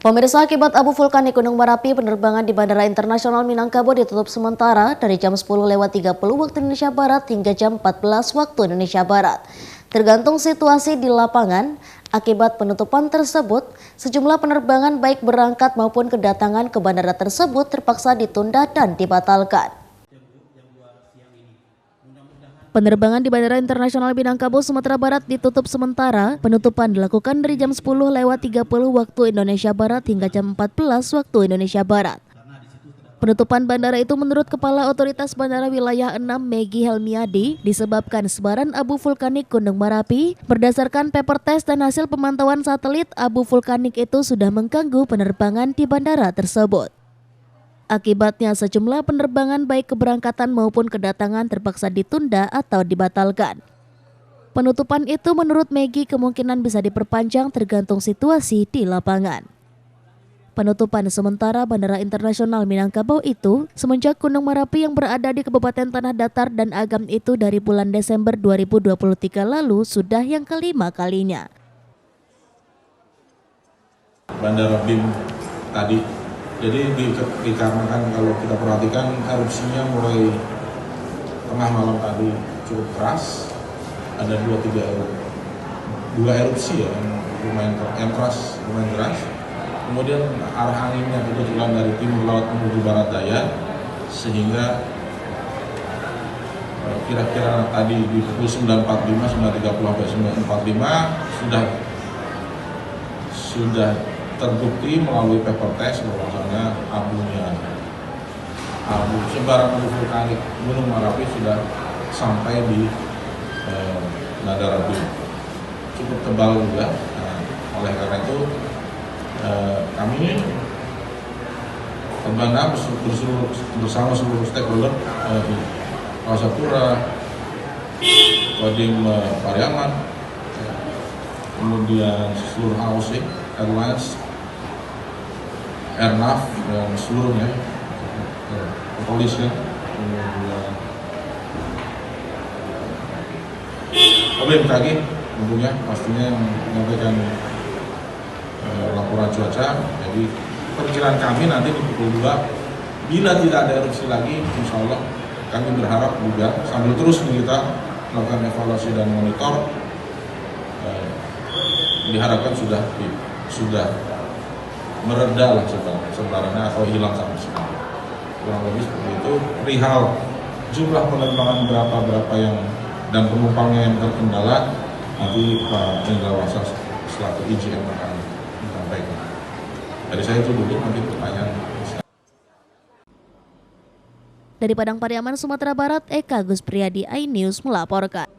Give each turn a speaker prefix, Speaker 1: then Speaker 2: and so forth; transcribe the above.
Speaker 1: Pemirsa, akibat abu vulkanik Gunung Merapi, penerbangan di Bandara Internasional Minangkabau ditutup sementara dari jam 10.30 waktu Indonesia Barat hingga jam 14 waktu Indonesia Barat. Tergantung situasi di lapangan, akibat penutupan tersebut, sejumlah penerbangan baik berangkat maupun kedatangan ke bandara tersebut terpaksa ditunda dan dibatalkan. Penerbangan di Bandara Internasional Minangkabau, Sumatera Barat ditutup sementara. Penutupan dilakukan dari jam 10.30 waktu Indonesia Barat hingga jam 14 waktu Indonesia Barat. Penutupan bandara itu menurut Kepala Otoritas Bandara Wilayah 6 Megi Helmiadi disebabkan sebaran abu vulkanik Gunung Merapi. Berdasarkan paper test dan hasil pemantauan satelit, abu vulkanik itu sudah mengganggu penerbangan di bandara tersebut. Akibatnya sejumlah penerbangan baik keberangkatan maupun kedatangan terpaksa ditunda atau dibatalkan. Penutupan itu menurut Megi kemungkinan bisa diperpanjang tergantung situasi di lapangan. Penutupan sementara Bandara Internasional Minangkabau itu semenjak Gunung Merapi yang berada di Kabupaten Tanah Datar dan Agam itu dari bulan Desember 2023 lalu sudah yang kelima kalinya.
Speaker 2: Bandara BIM tadi, jadi dikarenakan kalau kita perhatikan erupsinya mulai tengah malam tadi cukup keras, ada dua erupsi ya yang keras, lumayan keras. Kemudian arah anginnya kebetulan dari timur laut menuju barat daya, sehingga kira-kira tadi di pukul 9.45, 9.30 sampai 9.45 sudah terbukti melalui paper test bahwasanya sebaran abu vulkanik Gunung Merapi sudah sampai di Nadara BIM, cukup tebal juga. Nah, oleh karena itu kami Bandara bersama seluruh stakeholder Angkasa Pura, Kodim Pariaman, kemudian seluruh AOC, Airlines, Airnav dan seluruhnya, kepolisian, kemudian BMKG tentunya pastinya yang menyampaikan laporan cuaca. Jadi perkiraan kami nanti di pukul 2 bila tidak ada erupsi lagi, insya Allah kami berharap juga sambil terus kita melakukan evaluasi dan monitor, diharapkan sudah mereda lah sebarannya atau hilang sama sekali. Kurang lebih seperti itu. Perihal jumlah penerbangan berapa yang dan penumpangnya yang terkendala, nanti Pak Indrawasa selaku IJM akan menyampaikan. Dari saya itu dulu, nanti pertanyaan.
Speaker 1: Dari Padang Pariaman, Sumatera Barat, Eka Gus Priyadi, iNews melaporkan.